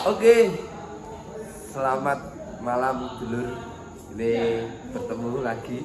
Oke, selamat malam dulur. Ini bertemu lagi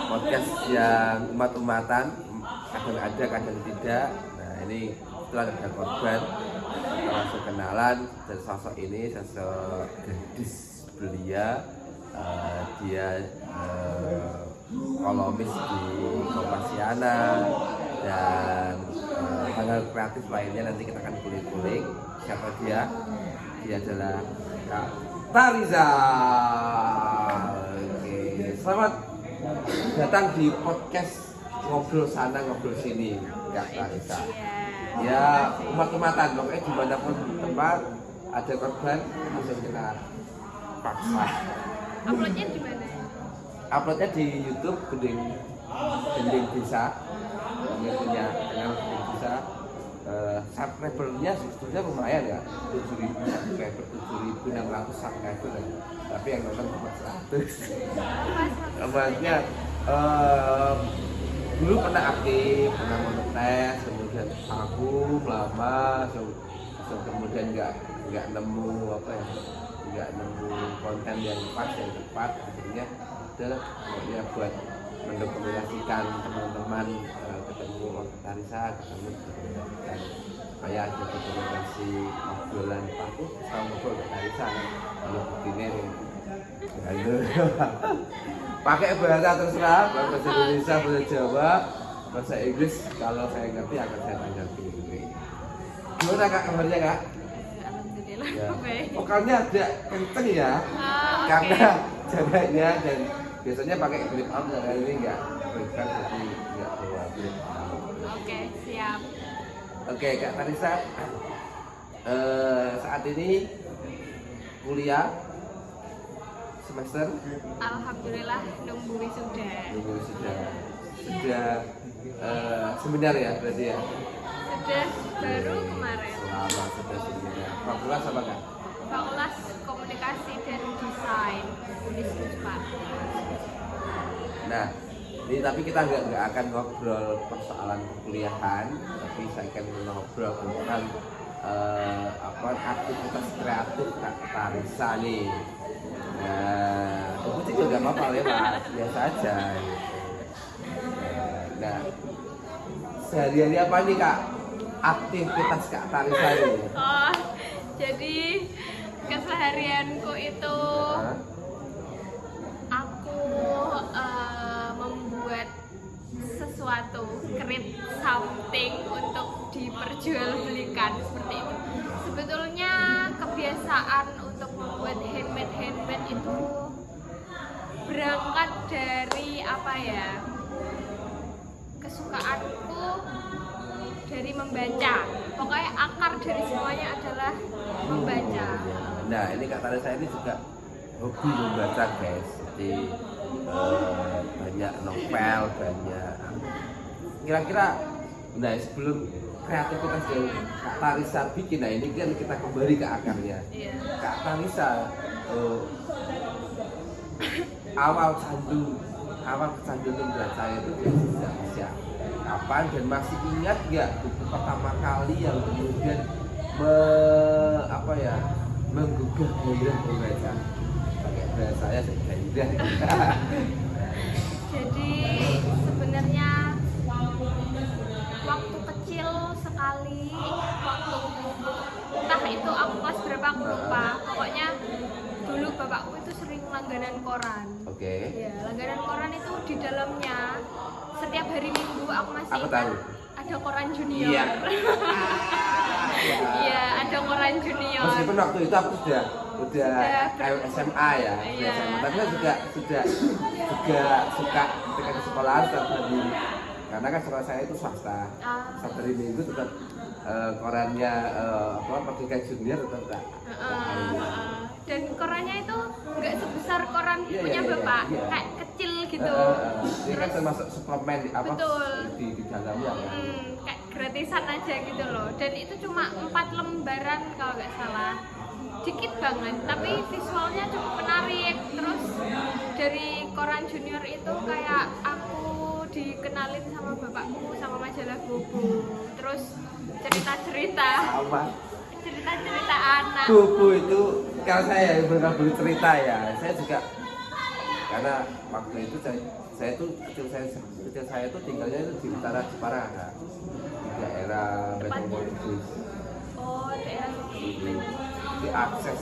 podcast yang umat-umatan, kadang ada, kadang tidak. Nah ini setelah ada korban, kita langsung kenalan. Dan sosok ini sosok gadis belia. Dia kolomis di Kompasiana dan hal-hal kreatif lainnya nanti kita akan kulik-kulik. Siapa dia? Dia adalah Kak Tariza. Oke, selamat datang di podcast Ngobrol Sana Ngobrol Sini, Kak Tariza. Ya, umat-umatan, pokoknya dimanapun tempat ada korban langsung kita paksa. Uploadnya di mana? Uploadnya di YouTube Gending Desa. Kami punya channel Gending Desa. Subscribernya sebetulnya lumayan ya, 7.000 subscriber, 7.600 subscriber, tapi yang nonton cuma 100. Maksudnya dulu pernah aktif, pernah monetes, kemudian vakum lama, kemudian nggak nemu nggak nemu konten yang pas yang tepat, akhirnya adalah ya buat mendokumentasikan teman-teman ketemu Tariza, ketemu dokumentasikan supaya ada dokumentasi obrolan aku sama ngobrol Tariza kalau begini lalu pakai bahasa terserah, bahasa Indonesia, bahasa Jawa, bahasa Inggris, kalau saya ngerti akan saya tanggapi. Gimana Kak kabarnya Kak? Alhamdulillah Ya. baik. Vokalnya agak kenceng ya, Okay. karena jaraknya dan biasanya pakai flip up, karena ini enggak flip up, jadi enggak bawa flip up. Oke, siap. Oke Kak Tariza, saat ini kuliah semester Alhamdulillah nunggu wisuda. sudah seminar ya berarti ya? Sudah baru kemarin. Selamat, sudah seminar. Fakultas apa Kak? Fakultas Komunikasi dan Desain Unismus Pak. Nah, ini tapi kita nggak akan ngobrol persoalan perkuliahan, tapi saya akan ngobrol tentang aktivitas kreatif Kak Tariza nih. Nah, itu juga nggak apa-apa lewat, biasa aja. Nah, sehari-hari apa nih Kak? Aktivitas Kak Tariza ini? Oh, jadi keseharianku itu aku membuat sesuatu, create something untuk diperjualbelikan seperti itu. Sebetulnya kebiasaan untuk membuat handmade itu berangkat dari apa ya? Kesukaanku dari membaca. Pokoknya akar dari semuanya adalah membaca. Nah, ini Kak Tariza ini juga hobi membaca guys. Jadi banyak novel, banyak. Kira-kira, nah sebelum kreativitas yang Kak Tariza bikin, nah ini kan kita kembali ke akarnya. Iya. Kak Tariza awal kecanduan membaca itu sejak usia kapan, dan masih ingat nggak buku pertama kali yang kemudian menggugah gairah membaca? Pakai bahasa saya gairah. Jadi sebenarnya waktu kecil sekali, entah itu aku kelas berapa aku lupa. Pokoknya dulu bapakku itu sering langganan koran. Oke. Ya, langganan koran itu di dalamnya setiap hari Minggu aku masih Aku tahu. ada koran junior. Iya. Iya, ada koran junior. Meskipun waktu itu aku sudah SMA ya, Iya. SMA. Tapi saya juga suka ketika di sekolah karena kan sekolah saya itu swasta. Satu hari Minggu tetap korannya Merdeka Junior tetap tak. Dan korannya itu nggak sebesar koran punya bapak, kayak kecil gitu. Ini kan termasuk suplemen Betul. di dalamnya kan. Kayak gratisan aja gitu loh. Dan itu cuma 4 lembaran kalau nggak salah. Dikit banget, tapi visualnya cukup menarik. Terus dari koran junior itu kayak aku dikenalin sama bapakku sama majalah Bobo. Terus cerita-cerita cerita-cerita anak. Buku itu kalau saya berbagi cerita ya, saya juga karena waktu itu saya tuh kecil saya tuh tinggalnya itu di utara Jepara kan, di daerah Metropolis. Oh, daerah Itu diakses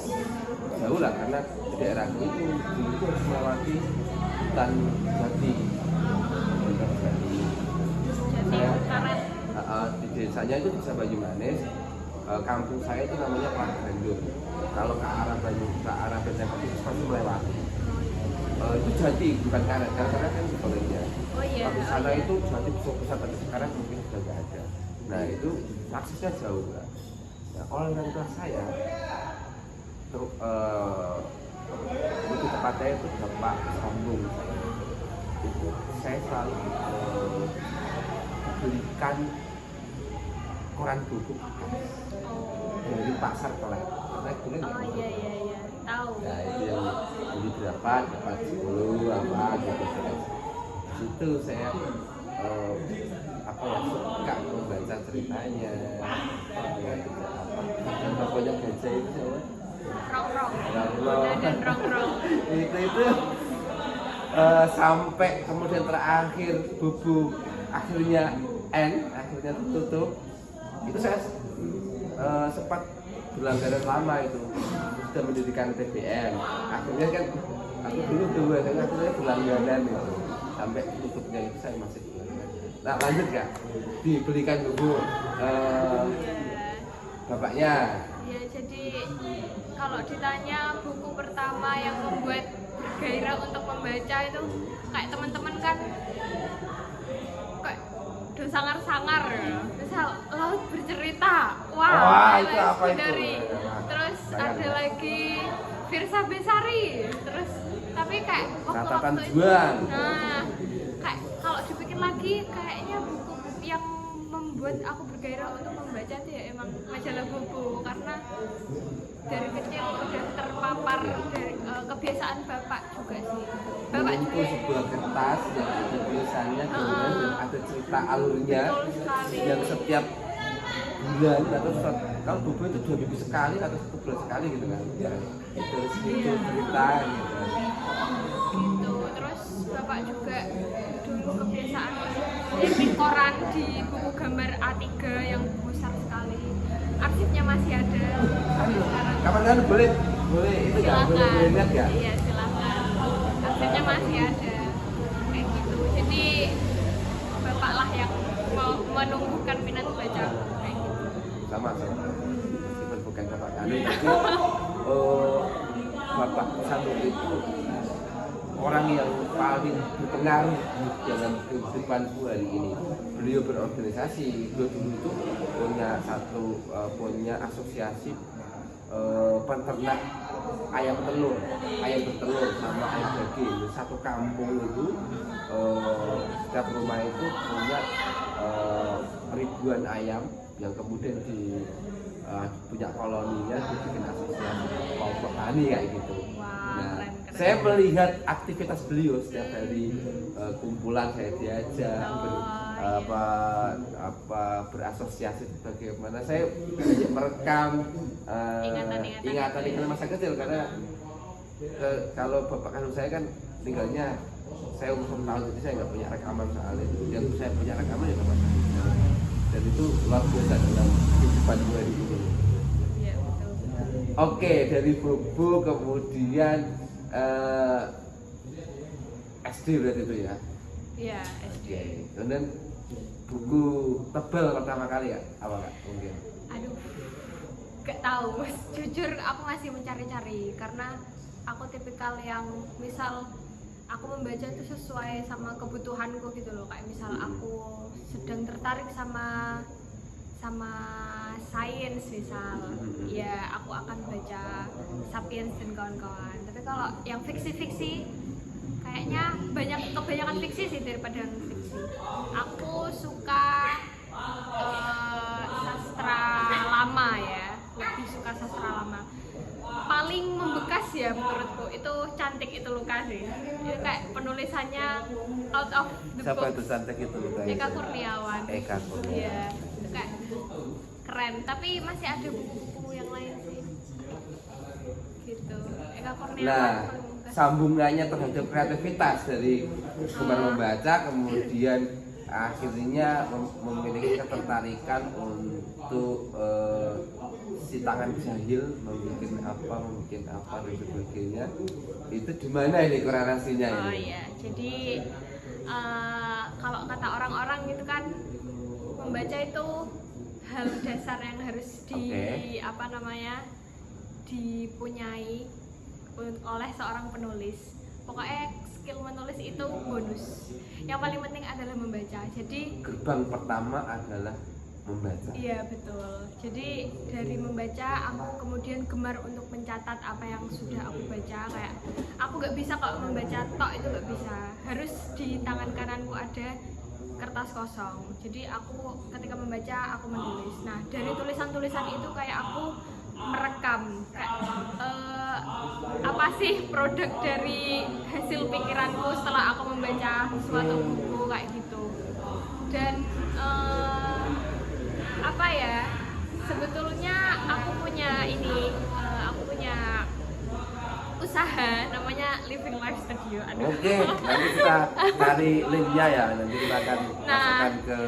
jauh lah karena di daerah itu dulu itu harus melewati hutan jati. jadi karet. Di desanya itu di Desa Banyumanis, kampung saya itu namanya Kelas Bandung. Kalau ke arah Banjarmasin itu pasti melewati. Itu jati bukan karet, karena kan sebaliknya. Oh iya. Di sana itu jati besar tapi sekarang mungkin sudah nggak ada. Nah itu aksesnya jauh lah. Nah, orang tua saya itu tepatnya itu Bapak Sambung itu saya selalu belikan koran buku dari pasar Kelep karena kemudian Oh iya tahu. nah itu yang beli berapa dapat 10 apa gitu terus itu saya suka membaca ceritanya dan pokoknya baca itu siapa? Rong dan rong. itu sampai kemudian terakhir bubu akhirnya tutup itu saya sempat berlangganan lama itu sudah mendirikan TBM akhirnya kan aku dulu akhirnya berlangganan gitu sampai tutupnya itu saya masih berlangganan. Nah lanjut ya dibelikan buku bapaknya. Ya jadi kalau ditanya buku pertama yang membuat bergairah untuk membaca itu kayak teman-teman kan kayak udah sangar-sangar ya. Misal Laut Bercerita. Wah itu apa itu? Dari terus ada lagi Firsa Besari. Terus tapi kayak Catatan waktu Juan. Nah, kayak kalau dipikir lagi kayaknya buku yang membuat aku bergairah untuk membaca itu ya emang majalah buku karena dari kecil udah terpapar dari kebiasaan bapak juga sih. Bapak itu juga sebuah kertas yang ada tulisannya kemudian dan ada cerita alurnya yang setiap bulan atau kalau buku itu 2 minggu sekali atau 1 bulan sekali gitu kan ya, itu cerita gitu. gitu. Terus bapak juga dulu kebiasaan nyeting koran di buku gambar A3 yang besar sekali. Arsipnya masih ada sampai sekarang. Kapan boleh itu ya boleh lihat ya. Iya silakan. Arsipnya masih ada kayak gitu. Jadi bapak lah yang mau menumbuhkan minat baca kayak gitu. Sama meskipun bukan bapak kandung tapi bapak Sambung itu orang yang paling berpengaruh dalam kehidupanku hari ini. Beliau berorganisasi, beliau dulu itu punya asosiasi peternak ayam bertelur sama ayam daging. Satu kampung itu setiap rumah itu punya ribuan ayam yang kemudian punya koloninya dibikin asosiasi kelompok tani kayak gitu. Nah, saya melihat aktivitas beliau setiap hari kumpulan saya diajak berasosiasi bagaimana saya banyak merekam ingatan masa kecil karena kalau bapak kandung saya kan tinggalnya saya umur 1 tahun jadi saya nggak punya rekaman soal itu yang saya punya rekaman ya bapak saya dan itu luar biasa dalam kehidupan gue di sini. Oke, dari buku kemudian SD berarti itu ya? Iya, SD. Kemudian buku tebal pertama kali ya? Apa nggak mungkin? Aduh, gak tahu. Jujur aku masih mencari-cari karena aku tipikal yang misal aku membaca itu sesuai sama kebutuhanku gitu loh. Kayak misal aku sedang tertarik sama sains misal, ya aku akan baca Sapiens dan kawan-kawan. Tapi kalau yang fiksi-fiksi, kayaknya kebanyakan fiksi sih daripada fiksi. Aku suka sastra lama ya, lebih suka sastra lama. Paling membekas ya menurutku itu Cantik Itu Luka sih. Itu kayak penulisannya out of the box. Siapa itu Cantik Itu Luka? Eka Kurniawan. Eka Kurniawan. Iya, itu kayak keren. Tapi masih ada buku-buku yang lain sih gitu. Eka Kurniawan Nah, paling mudah. sambungannya terhadap kreativitas dari gemar membaca, kemudian akhirnya memiliki ketertarikan untuk si tangan jahil membuat apa dan sebagainya. Itu gimana ini korelasinya Oh ini? iya, jadi kalau kata orang-orang gitu kan, membaca itu hal dasar yang harus apa namanya dipunyai oleh seorang penulis. Pokoknya skill menulis itu bonus. Yang paling penting adalah membaca. Jadi Gerbang pertama adalah membaca. iya betul. Jadi dari membaca aku kemudian gemar untuk mencatat apa yang sudah aku baca. Kayak aku nggak bisa kalau membaca tok, itu nggak bisa. Harus di tangan kananku ada kertas kosong. Jadi aku ketika membaca aku menulis. Nah dari tulisan-tulisan itu kayak aku merekam kayak apa sih produk dari hasil pikiranku setelah aku membaca suatu buku kayak gitu. Dan apa ya, sebetulnya aku punya aku punya usaha namanya Living Life Studio. Aduh. Oke, nanti kita cari linknya ya, nanti kita akan masukkan ke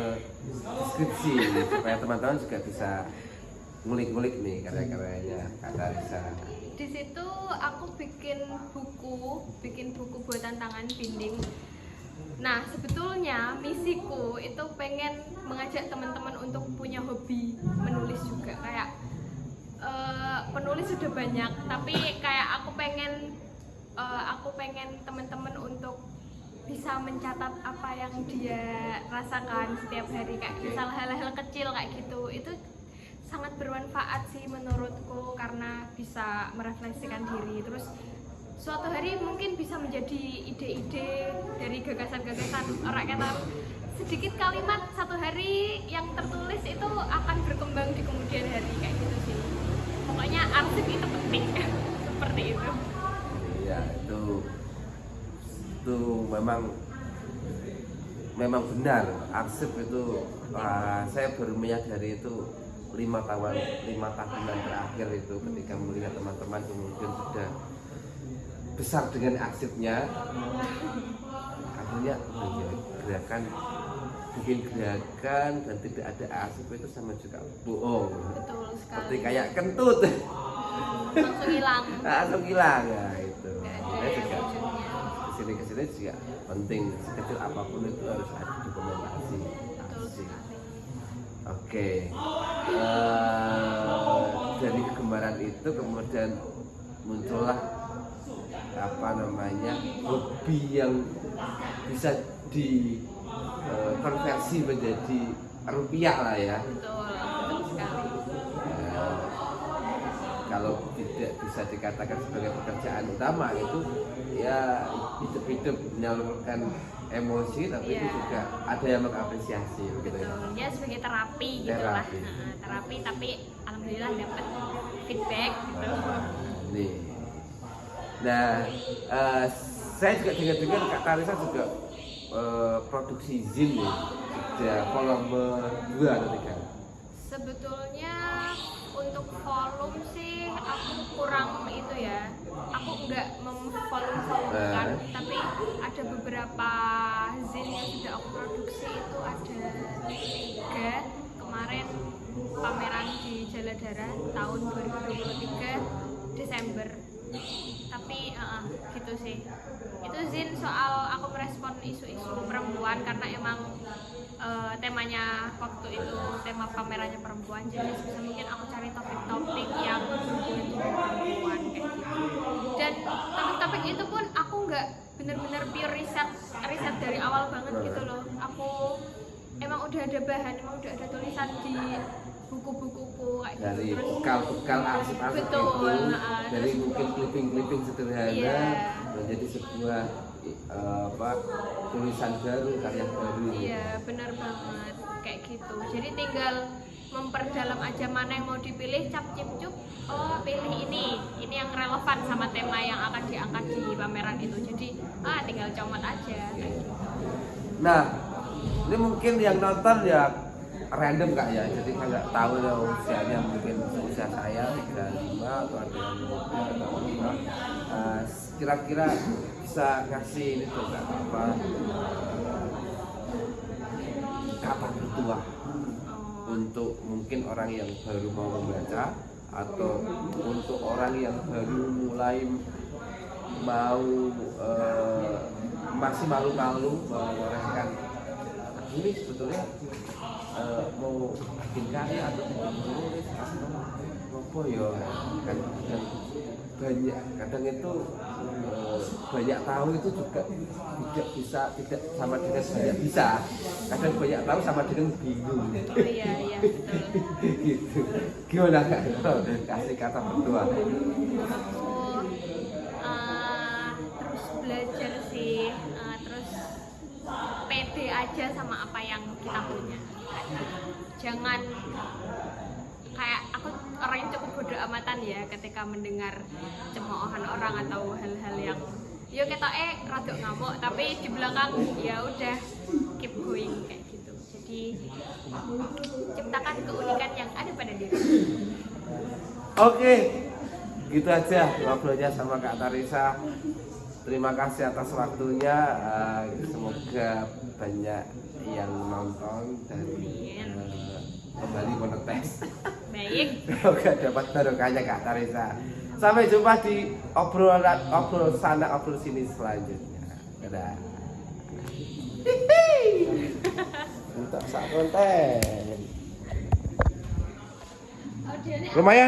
deskripsi supaya teman-teman juga bisa ngulik-ngulik nih karya-karyanya Kak Tarisa. Di situ aku bikin buku buatan tangan binding. Nah sebetulnya misiku itu pengen mengajak teman-teman untuk punya hobi menulis juga. Kayak penulis sudah banyak, tapi kayak aku pengen teman-teman untuk bisa mencatat apa yang dia rasakan setiap hari, kayak misal hal-hal kecil kayak gitu. Itu sangat bermanfaat sih menurutku karena bisa merefleksikan diri. Terus suatu hari mungkin bisa menjadi ide-ide dari gagasan-gagasan rakyat. Sedikit kalimat satu hari yang tertulis itu akan berkembang di kemudian hari kayak gitu sih. Pokoknya arsip itu penting seperti itu. Iya, itu memang benar. Arsip itu saya baru menyadari itu 5 tahunan terakhir itu ketika melihat teman-teman kemudian sudah besar dengan arsipnya, akhirnya bikin gerakan dan tidak ada arsip itu sama juga bohong. Betul sekali. Seperti kayak kentut Langsung hilang. langsung hilang ya itu. Nggak ada Saya juga wujudnya. kesini juga penting, sekecil apapun itu harus ada dokumentasi. Betul Asik. sekali. Oke, dari kegemaran itu kemudian muncullah hobi yang bisa dikonversi menjadi rupiah lah ya. Betul sekali. Kalau tidak bisa dikatakan sebagai pekerjaan utama itu ya hidup menyalurkan emosi, tapi itu juga ada yang mengapresiasi begitu ya. Betul. Dia sebagai terapi gitu lah. Terapi. Terapi tapi alhamdulillah dapat feedback gitu. Nih. Nah, saya juga dengar Kak Tarisa juga produksi zin nih, sudah volume 2 atau 3. Sebetulnya untuk volume sih aku kurang itu ya. Aku nggak memvolume-volumekan, tapi ada beberapa zin yang sudah aku produksi itu ada 3 kemarin pameran di Jaladara tahun 2023 Desember. Tapi gitu sih. Itu zin soal aku merespon isu-isu perempuan karena emang temanya waktu itu tema pamerannya perempuan, jadi sebisa mungkin aku cari topik-topik yang berhubungan dengan perempuan kayak gitu. Dan topik-topik itu pun aku nggak bener-bener pure riset dari awal banget gitu loh. Aku emang udah ada bahan, emang udah ada tulisan di buku-bukuku kayak gitu. Dari Terus bekal arsip-arsip itu, dari mungkin clipping sederhana menjadi sebuah tulisan baru, karya baru. Iya, benar banget kayak gitu. Jadi tinggal memperdalam aja mana yang mau dipilih, cap cip cup. Oh, pilih ini yang relevan sama tema yang akan diangkat di pameran itu. Jadi tinggal comot aja kayak gitu. Nah, ini mungkin yang nonton ya random Kak ya, jadi nggak tahu ya usianya mungkin usia saya atau ada yang muda atau apa, kira-kira bisa ngasih ini tuh Kak, apa kata tertua untuk mungkin orang yang baru mau membaca atau untuk orang yang baru mulai mau masih malu-malu menyerahkan ini sebetulnya mau bikin karya atau menulis apa ya kan kadang itu banyak tahu itu juga tidak bisa tidak sama dengan banyak bisa, kadang banyak tahu sama dengan bingung. Oh iya betul. Gitu. Gimana Kak? Kasih kata berdua. Aku terus belajar sih, terus pede aja sama apa yang kita punya. Jangan kayak aku orang yang cukup bodo amatan ya ketika mendengar cemoohan orang atau hal-hal yang yo kita rada ngamuk tapi di belakang ya udah keep going kayak gitu. Jadi ciptakan keunikan yang ada pada diri. Oke, gitu aja ngobrolnya sama Kak Tarisa. Terima kasih atas waktunya. Semoga banyak yang nonton dan kembali monetis. Baik. Semoga dapat barokahnya Kak Tarisa. Sampai jumpa di obrol sana obrol sini selanjutnya. Dadah. Untuk sak konten. Lumayan.